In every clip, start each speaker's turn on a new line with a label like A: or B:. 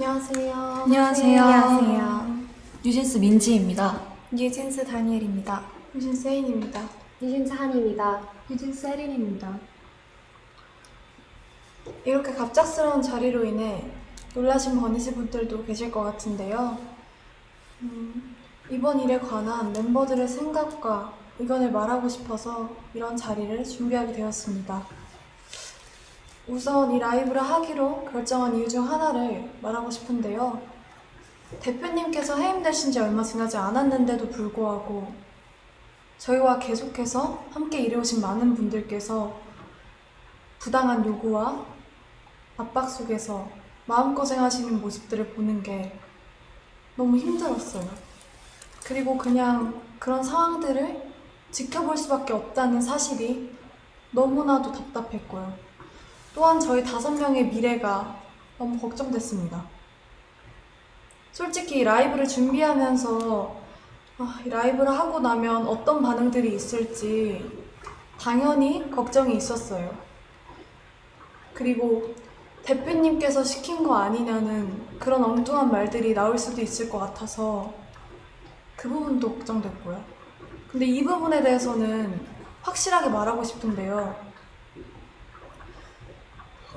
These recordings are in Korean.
A: 안녕하세요.
B: 안녕하세요. 뉴진스 민지입니다.
A: 뉴진스 다니엘입니다. 뉴진스 혜인입니다.
C: newjeanshanni입니다.
D: newjeanshaerin입니다.
A: 이렇게 갑작스러운 자리로 인해 놀라신 버니즈 분들도 계실 것 같은데요. 이번 일에 관한 멤버들의 생각과 의견을 말하고 싶어서 이런 자리를 준비하게 되었습니다. 우선 이 라이브를 하기로 결정한 이유 중 하나를 말하고 싶은데요. 대표님께서 해임되신 지 얼마 지나지 않았는데도 불구하고 저희와 계속해서 함께 일해오신 많은 분들께서 부당한 요구와 압박 속에서 마음고생하시는 모습들을 보는 게 너무 힘들었어요. 그리고 그냥 그런 상황들을 지켜볼 수밖에 없다는 사실이 너무나도 답답했고요. 또한 저희 5명의 미래가 너무 걱정됐습니다. 솔직히 이 라이브를 준비하면서 이 라이브를 하고 나면 어떤 반응들이 있을지 당연히 걱정이 있었어요. 그리고 대표님께서 시킨 거 아니냐는 그런 엉뚱한 말들이 나올 수도 있을 것 같아서 그 부분도 걱정됐고요. 근데 이 부분에 대해서는 확실하게 말하고 싶은데요.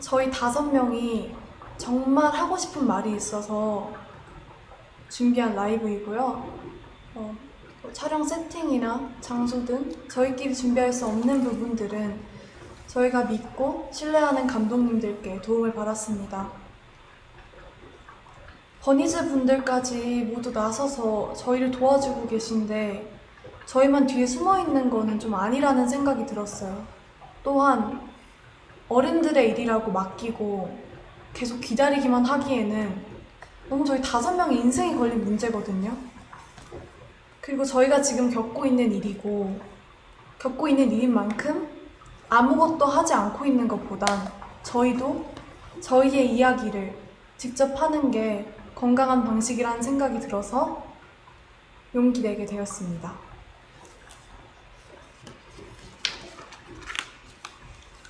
A: 저희 5명이 정말 하고 싶은 말이 있어서 준비한 라이브이고요. 촬영 세팅이나 장소 등 저희끼리 준비할 수 없는 부분들은 저희가 믿고 신뢰하는 감독님들께 도움을 받았습니다. 버니즈 분들까지 모두 나서서 저희를 도와주고 계신데 저희만 뒤에 숨어있는 거는 좀 아니라는 생각이 들었어요. 또한 어른들의 일이라고 맡기고 계속 기다리기만 하기에는 너무 저희 5명의 인생이 걸린 문제거든요. 그리고 저희가 지금 겪고 있는 일이고 겪고 있는 일인 만큼 아무것도 하지 않고 있는 것보단 저희도 저희의 이야기를 직접 하는 게 건강한 방식이라는 생각이 들어서 용기 내게 되었습니다.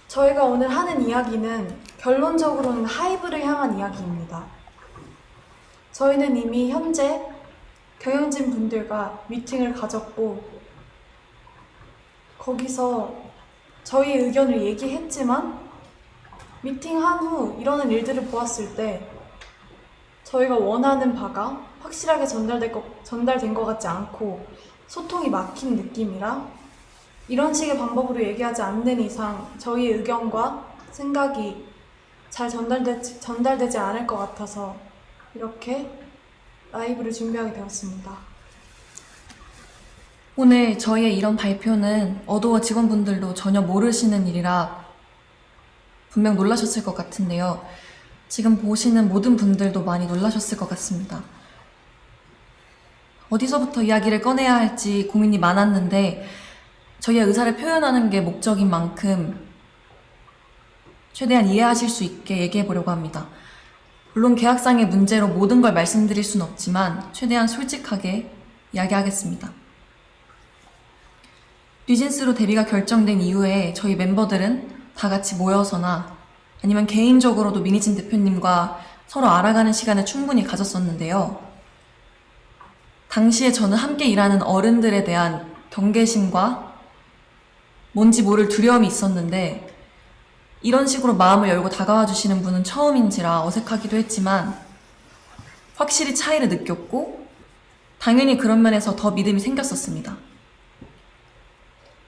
A: 저희가 오늘 하는 이야기는 결론적으로는 하이브를 향한 이야기입니다. 저희는 이미 현재 경영진 분들과 미팅을 가졌고 거기서 저희의 의견을 얘기했지만 미팅한 후 일어난 일들을 보았을 때 저희가 원하는 바가 확실하게 전달된 것 같지 않고 소통이 막힌 느낌이라 이런 식의 방법으로 얘기하지 않는 이상 저희의 의견과 생각이 잘 전달되지 않을 것 같아서 이렇게 라이브를 준비하게 되었습니다.
B: 오늘 저희의 이런 발표는 어도어 직원분들도 전혀 모르시는 일이라 분명 놀라셨을 것 같은데요. 지금 보시는 모든 분들도 많이 놀라셨을 것 같습니다. 어디서부터 이야기를 꺼내야 할지 고민이 많았는데 저희의 의사를 표현하는 게 목적인 만큼 최대한 이해하실 수 있게 얘기해 보려고 합니다. 물론 계약상의 문제로 모든 걸 말씀드릴 순 없지만 최대한 솔직하게 이야기하겠습니다. 뉴진스로 데뷔가 결정된 이후에 저희 멤버들은 다 같이 모여서나 아니면 개인적으로도 미니진 대표님과 서로 알아가는 시간을 충분히 가졌었는데요. 당시에 저는 함께 일하는 어른들에 대한 경계심과 뭔지 모를 두려움이 있었는데 이런 식으로 마음을 열고 다가와 주시는 분은 처음인지라 어색하기도 했지만 확실히 차이를 느꼈고 당연히 그런 면에서 더 믿음이 생겼었습니다.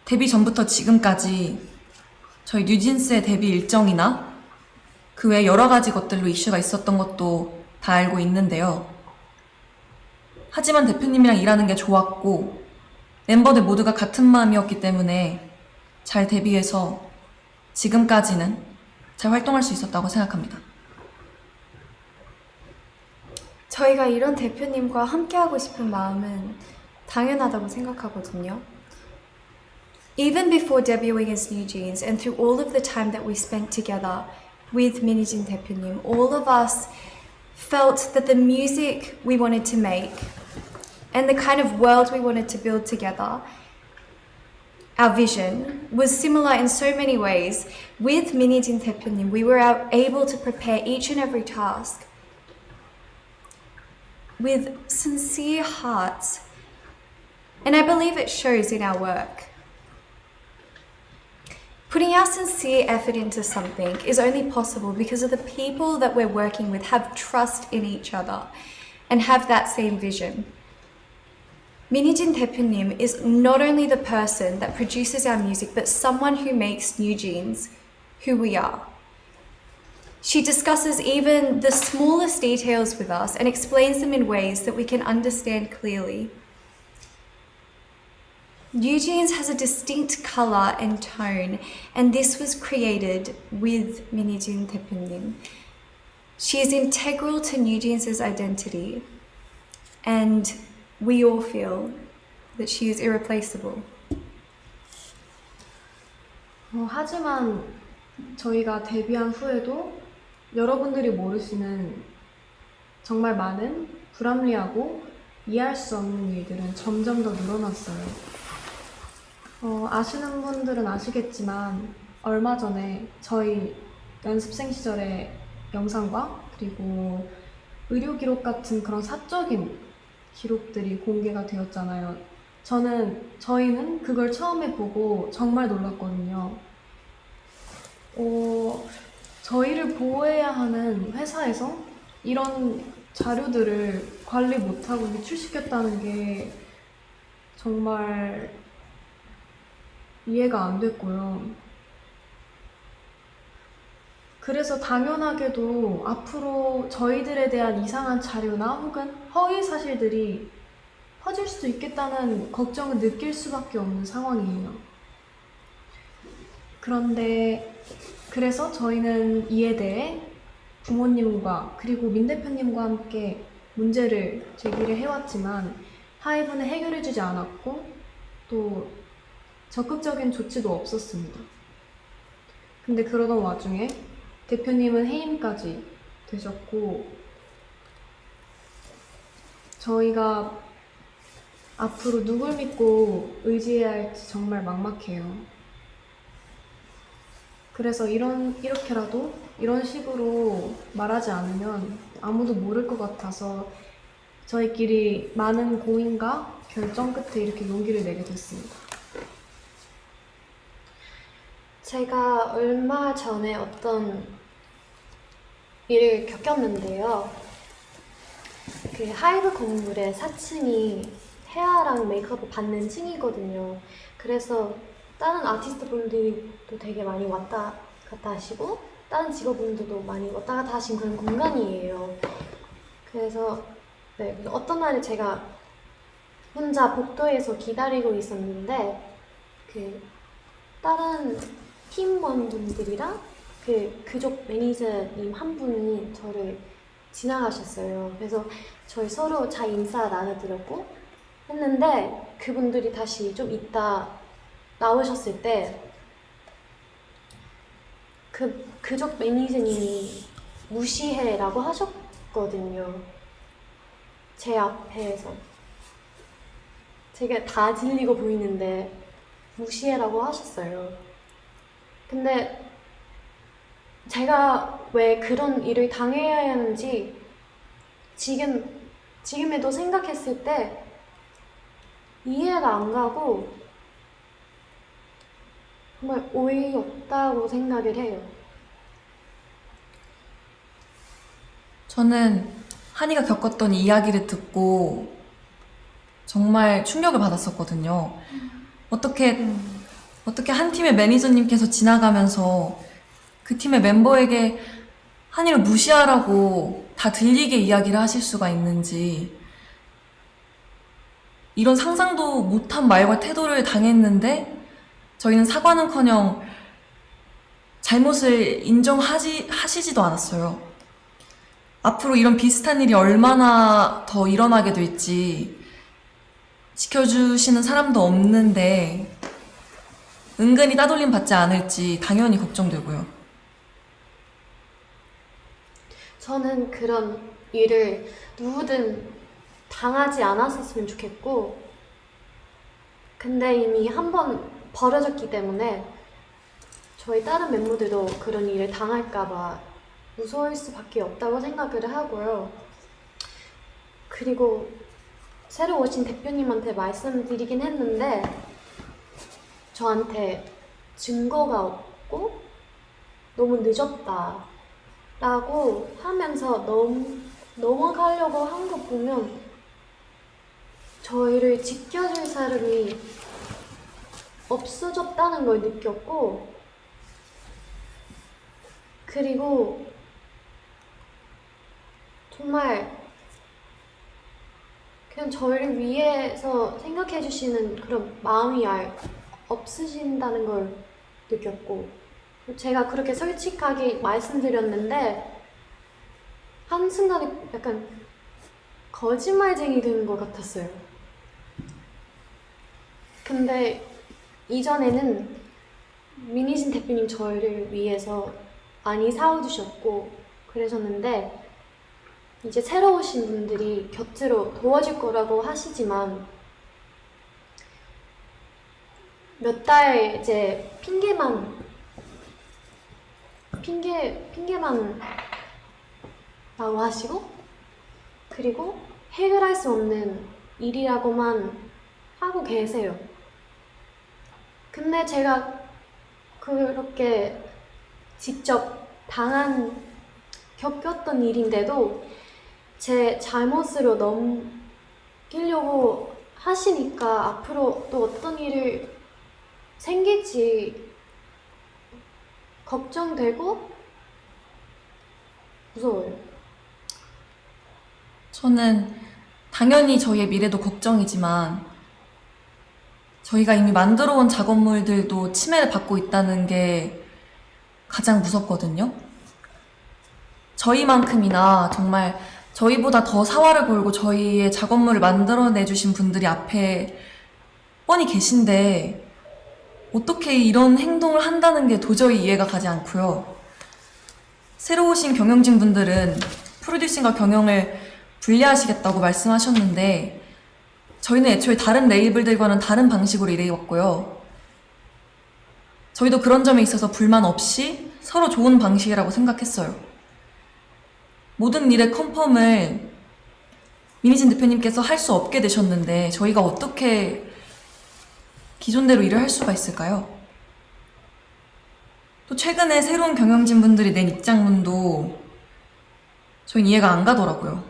B: 데뷔 전부터 지금까지 저희 뉴진스의 데뷔 일정이나 그 외 여러 가지 것들로 이슈가 있었던 것도 다 알고 있는데요. 하지만 대표님이랑 일하는 게 좋았고 멤버들 모두가 같은 마음이었기 때문에 잘 데뷔해서 지금까지는 잘 활동할 수 있었다고 생각합니다.
C: 저희가 이런 대표님과 함께하고 싶은 마음은 당연하다고 생각하거든요. Even before debuting as NewJeans and through all of the time that we spent together with minji 대표님, all of us felt that the music we wanted to make and the kind of world we wanted to build together, our vision was similar in so many ways. With minji 대표님, we were able to prepare each and every task with sincere hearts, and I believe it shows in our work. Putting our sincere effort into something is only possible because of the people that we're working with have trust in each other and have that same vision. Minijin 대표님 is not only the person that produces our music, but someone who makes NewJeans who we are. She discusses even the smallest details with us and explains them in ways that we can understand clearly. NewJeans has a distinct color and tone, and this was created with Minijin 대표님. She is integral to NewJeans' identity, and we all feel that she is irreplaceable.
A: 하지만 저희가 데뷔한 후에도 여러분들이 모르시는 정말 많은 불합리하고 이해할 수 없는 일들은 점점 더 늘어났어요. 아시는 분들은 아시겠지만 얼마 전에 저희 연습생 시절의 영상과 그리고 의료 기록 같은 그런 사적인 기록들이 공개가 되었잖아요. 저희는 그걸 처음에 보고 정말 놀랐거든요. 저희를 보호해야 하는 회사에서 이런 자료들을 관리 못하고 유출시켰다는 게 정말 이해가 안 됐고요. 그래서 당연하게도 앞으로 저희들에 대한 이상한 자료나 혹은 허위 사실들이 퍼질 수도 있겠다는 걱정을 느낄 수밖에 없는 상황이에요. 그래서 저희는 이에 대해 부모님과 그리고 민 대표님과 함께 문제를 제기를 해왔지만 하이브는 해결해주지 않았고 또 적극적인 조치도 없었습니다. 근데 그러던 와중에 대표님은 해임까지 되셨고 저희가 앞으로 누굴 믿고 의지해야 할지 정말 막막해요. 그래서 이렇게라도 이런 식으로 말하지 않으면 아무도 모를 것 같아서 저희끼리 많은 고민과 결정 끝에 이렇게 용기를 내게 됐습니다.
D: 제가 얼마 전에 어떤 일을 겪었는데요. 그 하이브 건물의 4층이 헤어랑 메이크업을 받는 층이거든요. 그래서 다른 아티스트 분들도 되게 많이 왔다 갔다 하시고 다른 직업분들도 많이 왔다 갔다 하신 그런 공간이에요. 그래서 어떤 날에 제가 혼자 복도에서 기다리고 있었는데 그 다른 팀원분들이랑 그쪽 매니저님 한 분이 저를 지나가셨어요. 그래서 저희 서로 잘 인사 나눠드렸고 했는데 그분들이 다시 좀 이따 나오셨을 때 그쪽 매니저님이 무시해라고 하셨거든요. 제 앞에서 제가 다 질리고 보이는데 무시해라고 하셨어요. 근데 제가 왜 그런 일을 당해야 하는지 지금에도 생각했을 때 이해가 안 가고 정말 어이없다고 생각을 해요.
B: 저는 한이가 겪었던 이야기를 듣고 정말 충격을 받았었거든요. 어떻게 한 팀의 매니저님께서 지나가면서 그 팀의 멤버에게 한이를 무시하라고 다 들리게 이야기를 하실 수가 있는지, 이런 상상도 못한 말과 태도를 당했는데 저희는 사과는커녕 잘못을 하시지도 않았어요. 앞으로 이런 비슷한 일이 얼마나 더 일어나게 될지 지켜주시는 사람도 없는데 은근히 따돌림 받지 않을지 당연히 걱정되고요.
D: 저는 그런 일을 누구든 당하지 않았었으면 좋겠고, 근데 이미 한 번 벌어졌기 때문에 저희 다른 멤버들도 그런 일을 당할까봐 무서울 수밖에 없다고 생각을 하고요. 그리고 새로 오신 대표님한테 말씀드리긴 했는데 저한테 증거가 없고 너무 늦었다 라고 하면서 넘어가려고 한 거 보면 저희를 지켜줄 사람이 없어졌다는 걸 느꼈고, 그리고 정말 그냥 저희를 위해서 생각해 주시는 그런 마음이 없으신다는 걸 느꼈고, 제가 그렇게 솔직하게 말씀드렸는데 한순간에 약간 거짓말쟁이 되는 것 같았어요. 근데 이전에는 민희진 대표님 저희를 위해서 많이 사와주셨고 그러셨는데 이제 새로 오신 분들이 곁으로 도와줄 거라고 하시지만 몇 달 이제 핑계만 라고 하시고, 그리고 해결할 수 없는 일이라고만 하고 계세요. 근데 제가 그렇게 직접 겪었던 일인데도 제 잘못으로 넘기려고 하시니까 앞으로 또 어떤 일을 생길지 걱정되고 무서워요.
B: 저는 당연히 저희의 미래도 걱정이지만 저희가 이미 만들어 온 작업물들도 침해를 받고 있다는 게 가장 무섭거든요. 저희만큼이나 정말 저희보다 더 사활을 걸고 저희의 작업물을 만들어내주신 분들이 앞에 뻔히 계신데 어떻게 이런 행동을 한다는 게 도저히 이해가 가지 않고요. 새로 오신 경영진 분들은 프로듀싱과 경영을 분리하시겠다고 말씀하셨는데 저희는 애초에 다른 레이블들과는 다른 방식으로 일해왔고요. 저희도 그런 점에 있어서 불만 없이 서로 좋은 방식이라고 생각했어요. 모든 일의 컨펌을 민희진 대표님께서 할 수 없게 되셨는데 저희가 어떻게 기존대로 일을 할 수가 있을까요? 또 최근에 새로운 경영진 분들이 낸 입장문도 저희는 이해가 안 가더라고요.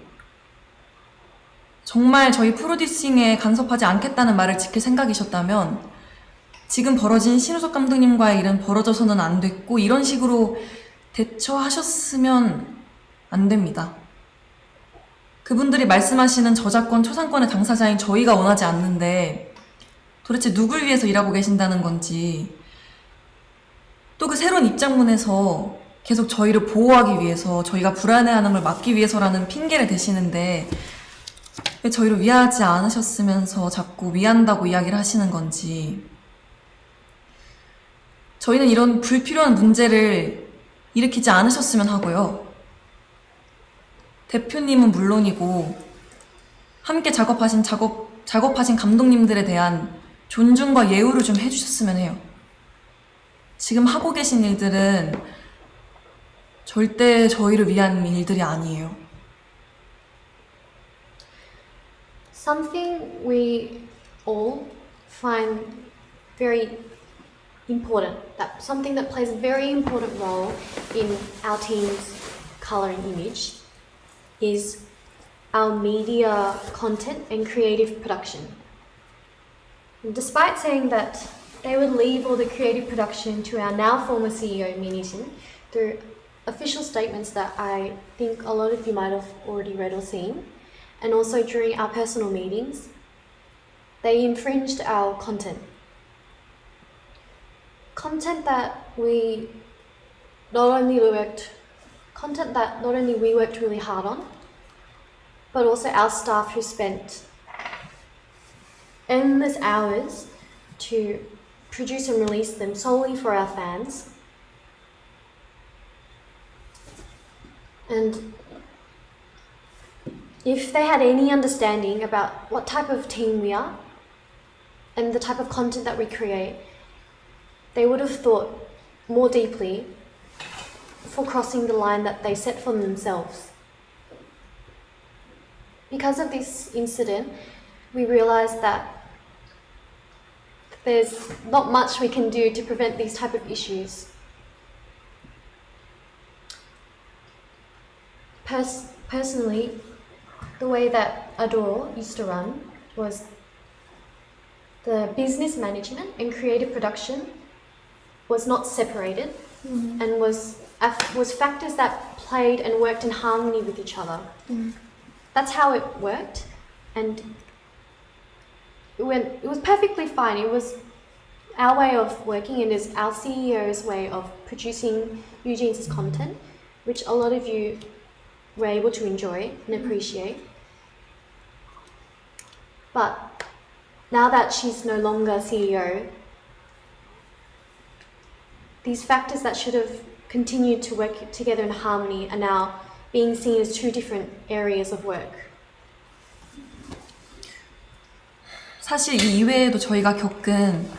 B: 정말 저희 프로듀싱에 간섭하지 않겠다는 말을 지킬 생각이셨다면 지금 벌어진 신우석 감독님과의 일은 벌어져서는 안 됐고 이런 식으로 대처하셨으면 안 됩니다. 그분들이 말씀하시는 저작권, 초상권의 당사자인 저희가 원하지 않는데 도대체 누굴 위해서 일하고 계신다는 건지, 또 그 새로운 입장문에서 계속 저희를 보호하기 위해서, 저희가 불안해하는 걸 막기 위해서라는 핑계를 대시는데 왜 저희를 위하지 않으셨으면서 자꾸 위한다고 이야기를 하시는 건지. 저희는 이런 불필요한 문제를 일으키지 않으셨으면 하고요. 대표님은 물론이고 함께 작업하신 감독님들에 대한 존중과 예우를 좀 해주셨으면 해요. 지금 하고 계신 일들은 절대 저희를 위한 일들이 아니에요.
D: Something we all find very important, something that plays a very important role in our team's color and image is our media content and creative production. And despite saying that they would leave all the creative production to our now former CEO, Minji, through official statements that I think a lot of you might have already read or seen, and also during our personal meetings, they infringed our content. Content that not only we worked really hard on, but also our staff who spent endless hours to produce and release them solely for our fans. And if they had any understanding about what type of team we are and the type of content that we create, they would have thought more deeply for crossing the line that they set for themselves. because of this incident, we realized that there's not much we can do to prevent these type of issues. Personally, the way that Adore used to run was the business management and creative production was not separated and was factors that played and worked in harmony with each other. That's how it worked, and it was perfectly fine. It was our way of working, and is our CEO's way of producing NewJeans's content, which a lot of you were able to enjoy and appreciate. But now that she's no longer CEO, these factors that should have continued to work together in harmony are now being seen as two different areas of work.
B: 사실 이 이외에도 저희가 겪은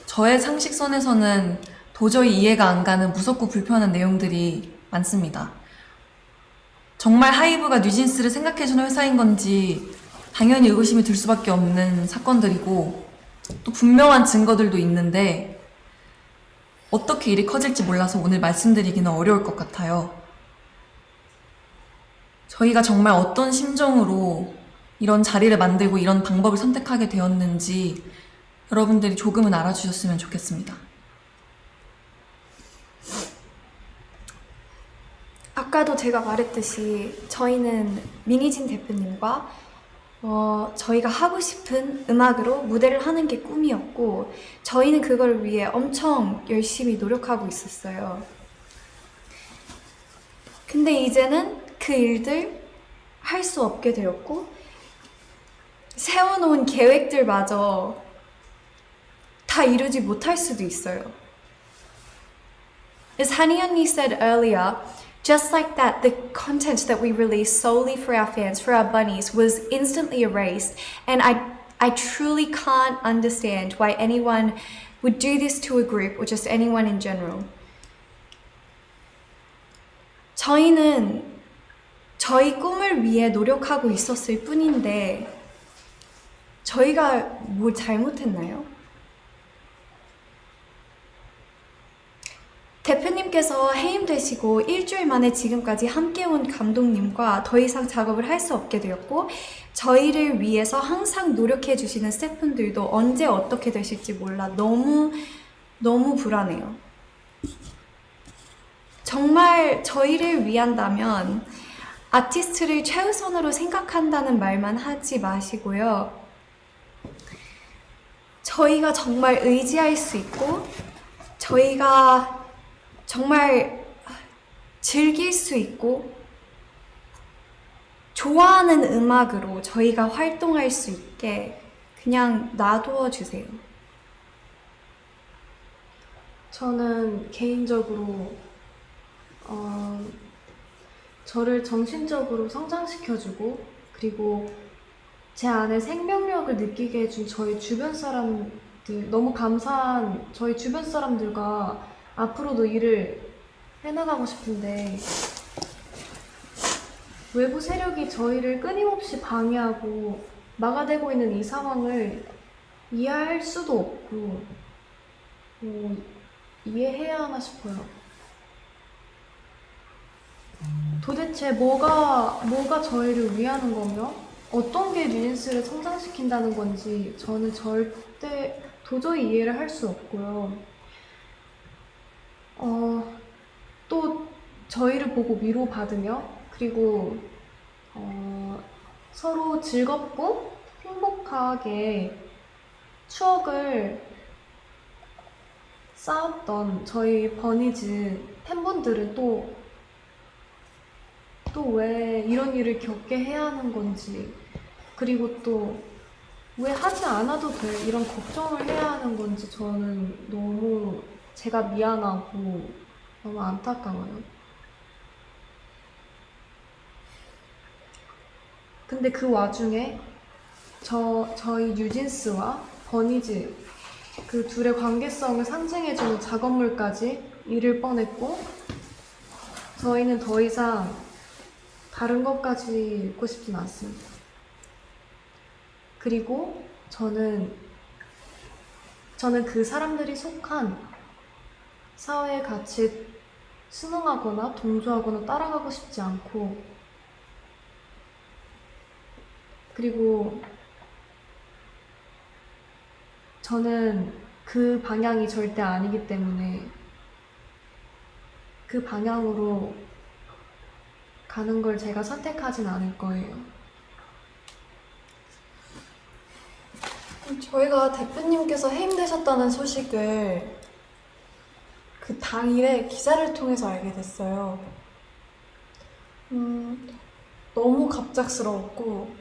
B: 저의 상식선에서는 도저히 이해가 안 가는 무섭고 불편한 내용들이 많습니다. 정말 하이브가 뉴진스를 생각해주는 회사인 건지 당연히 의구심이 들 수밖에 없는 사건들이고 또 분명한 증거들도 있는데 어떻게 일이 커질지 몰라서 오늘 말씀드리기는 어려울 것 같아요. 저희가 정말 어떤 심정으로 이런 자리를 만들고 이런 방법을 선택하게 되었는지 여러분들이 조금은 알아주셨으면 좋겠습니다.
C: 아까도 제가 말했듯이 저희는 민희진 대표님과 저희가 하고 싶은 음악으로 무대를 하는 게 꿈이었고 저희는 그걸 위해 엄청 열심히 노력하고 있었어요. 근데 이제는 그 일들 할 수 없게 되었고 세워놓은 계획들마저 다 이루지 못할 수도 있어요. As hanni said earlier, just like that, the content that we released solely for our fans, for our bunnies, was instantly erased. And I truly can't understand why anyone would do this to a group or just anyone in general. 저희는 저희 꿈을 위해 노력하고 있었을 뿐인데 저희가 뭘 잘못했나요? 대표님께서 해임되시고 일주일 만에 지금까지 함께 온 감독님과 더 이상 작업을 할 수 없게 되었고 저희를 위해서 항상 노력해 주시는 스태프분들도 언제 어떻게 되실지 몰라 너무 불안해요. 정말 저희를 위한다면 아티스트를 최우선으로 생각한다는 말만 하지 마시고요. 저희가 정말 의지할 수 있고 저희가 정말 즐길 수 있고 좋아하는 음악으로 저희가 활동할 수 있게 그냥 놔두어 주세요.
A: 저는 개인적으로 저를 정신적으로 성장시켜주고 그리고 제 안에 생명력을 느끼게 해준 저희 주변 사람들 너무 감사한 저희 주변 사람들과 앞으로도 일을 해나가고 싶은데 외부 세력이 저희를 끊임없이 방해하고 막아대고 있는 이 상황을 이해할 수도 없고 이해해야 하나 싶어요. 도대체 뭐가 저희를 위하는 거며 어떤 게 뉴진스를 성장시킨다는 건지 저는 절대 도저히 이해를 할 수 없고요. 또 저희를 보고 위로받으며 그리고 서로 즐겁고 행복하게 추억을 쌓았던 저희 버니즈 팬분들은 또 왜 이런 일을 겪게 해야 하는 건지 그리고 또 왜 하지 않아도 돼 이런 걱정을 해야 하는 건지 저는 너무 제가 미안하고 너무 안타까워요. 근데 그 와중에 저희 뉴진스와 버니즈 그 둘의 관계성을 상징해주는 작업물까지 잃을 뻔했고 저희는 더 이상 다른 것까지 읽고 싶진 않습니다. 그리고 저는 그 사람들이 속한 사회에 같이 순응하거나 동조하거나 따라가고 싶지 않고, 그리고 저는 그 방향이 절대 아니기 때문에 그 방향으로 가는 걸 제가 선택하진 않을 거예요. 저희가 대표님께서 해임되셨다는 소식을 그 당일에 기사를 통해서 알게 됐어요. 너무 갑작스러웠고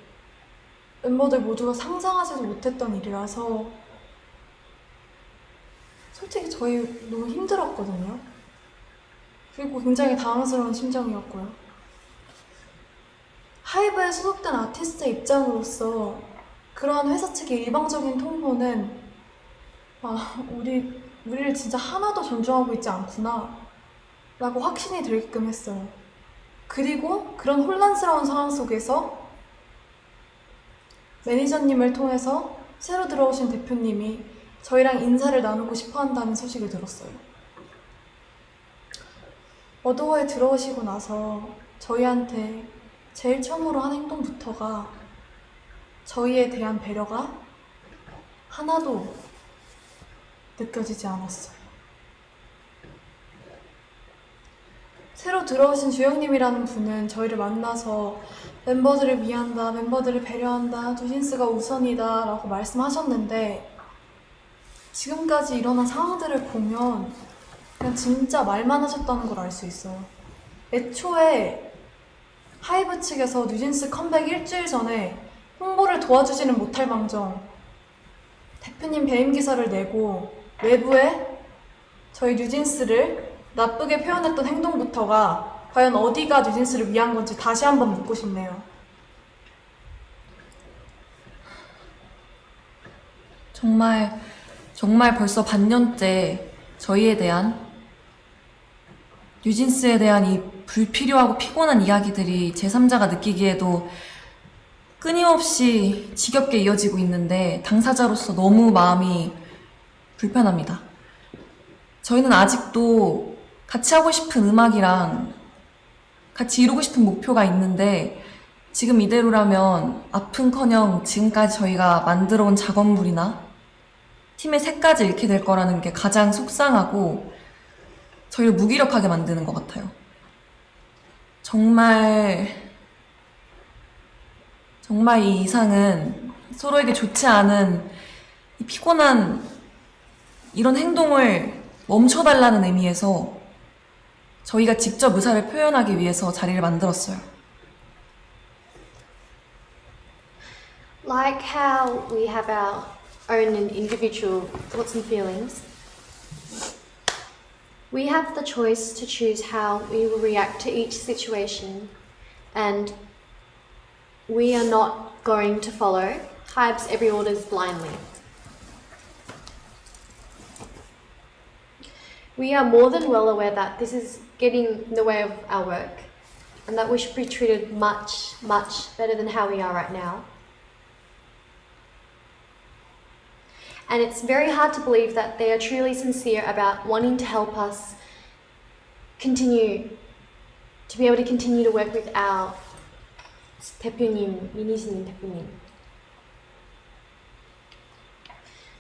A: 멤버들 모두가 상상하지도 못했던 일이라서 솔직히 저희 너무 힘들었거든요. 그리고 굉장히 당황스러운 심정이었고요. 하이브에 소속된 아티스트의 입장으로서 그러한 회사 측의 일방적인 통보는 우리를 진짜 하나도 존중하고 있지 않구나 라고 확신이 들게끔 했어요. 그리고 그런 혼란스러운 상황 속에서 매니저님을 통해서 새로 들어오신 대표님이 저희랑 인사를 나누고 싶어 한다는 소식을 들었어요. 어도어에 들어오시고 나서 저희한테 제일 처음으로 한 행동부터가 저희에 대한 배려가 하나도 느껴지지 않았어요. 새로 들어오신 주영님이라는 분은 저희를 만나서 멤버들을 위한다, 멤버들을 배려한다, 뉴진스가 우선이다 라고 말씀하셨는데 지금까지 일어난 상황들을 보면 그냥 진짜 말만 하셨다는 걸 알 수 있어요. 애초에 하이브 측에서 뉴진스 컴백 일주일 전에 홍보를 도와주지는 못할 망정 대표님 배임 기사를 내고 외부에 저희 뉴진스를 나쁘게 표현했던 행동부터가 과연 어디가 뉴진스를 위한 건지 다시 한번 묻고 싶네요.
B: 정말 벌써 반년째 저희에 대한, 뉴진스에 대한 이 불필요하고 피곤한 이야기들이 제3자가 느끼기에도 끊임없이 지겹게 이어지고 있는데 당사자로서 너무 마음이 불편합니다. 저희는 아직도 같이 하고 싶은 음악이랑 같이 이루고 싶은 목표가 있는데 지금 이대로라면 아픔커녕 지금까지 저희가 만들어온 작업물이나 팀의 색까지 잃게 될 거라는 게 가장 속상하고 저희를 무기력하게 만드는 것 같아요. 정말 이 이상은 서로에게 좋지 않은 이 피곤한 이런 행동을 멈춰달라는 의미에서 저희가 직접 의사를 표현하기 위해서 자리를 만들었어요.
D: Like how we have our own and individual thoughts and feelings, we have the choice to choose how we will react to each situation, and we are not going to follow HYBE's every orders blindly. We are more than well aware that this is getting in the way of our work and that we should be treated much, much better than how we are right now. And it's very hard to believe that they are truly sincere about wanting to help us continue to be able to continue to work with our 대표님, 민희님 대표님.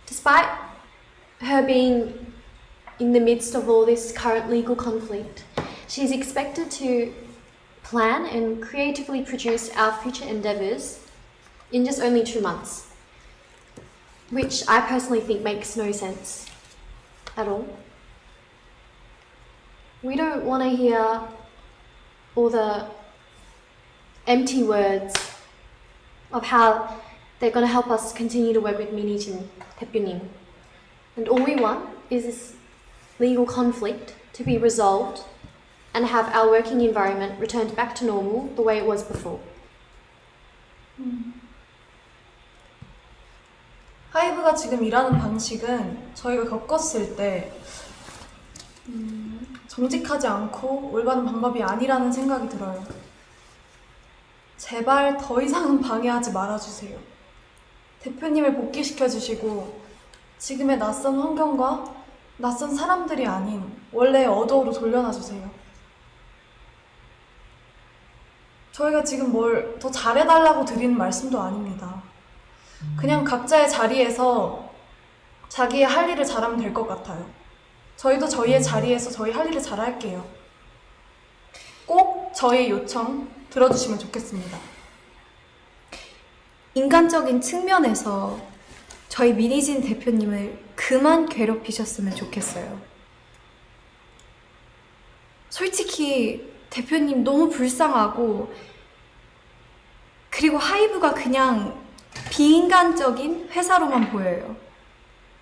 D: Despite her being in the midst of all this current legal conflict, she's expected to plan and creatively produce our future endeavours in just only 2 months, which I personally think makes no sense at all. We don't want to hear all the empty words of how they're going to help us continue to work with 민희진 대표님. And all we want is this legal conflict to be resolved and have our working environment returned back to normal the way it was before.
A: 하이브가 지금 일하는 방식은 저희가 겪었을 때 정직하지 않고 올바른 방법이 아니라는 생각이 들어요. 제발 더 이상은 방해하지 말아주세요. 대표님을 복귀시켜주시고 지금의 낯선 환경과 낯선 사람들이 아닌 원래의 어도어로 돌려놔주세요. 저희가 지금 뭘 더 잘해달라고 드리는 말씀도 아닙니다. 그냥 각자의 자리에서 자기의 할 일을 잘하면 될 것 같아요. 저희도 저희의 자리에서 저희 할 일을 잘할게요. 꼭 저희 요청 들어주시면 좋겠습니다.
C: 인간적인 측면에서 저희 미니진 대표님을 그만 괴롭히셨으면 좋겠어요. 솔직히 대표님 너무 불쌍하고, 그리고 하이브가 그냥 비인간적인 회사로만 보여요.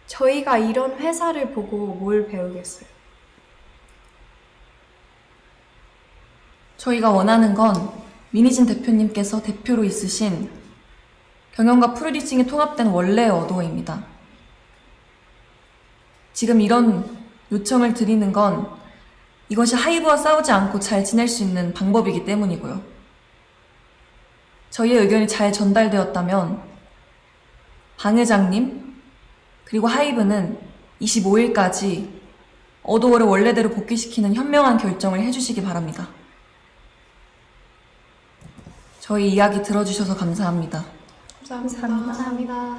C: 저희가 이런 회사를 보고 뭘 배우겠어요?
B: 저희가 원하는 건 미니진 대표님께서 대표로 있으신 경영과 프로듀싱이 통합된 원래의 어도어입니다. 지금 이런 요청을 드리는 건 이것이 하이브와 싸우지 않고 잘 지낼 수 있는 방법이기 때문이고요. 저희의 의견이 잘 전달되었다면 방 회장님 그리고 하이브는 25일까지 어도어를 원래대로 복귀시키는 현명한 결정을 해주시기 바랍니다. 저희 이야기 들어주셔서 감사합니다.
A: 감사합니다.
D: 감사합니다.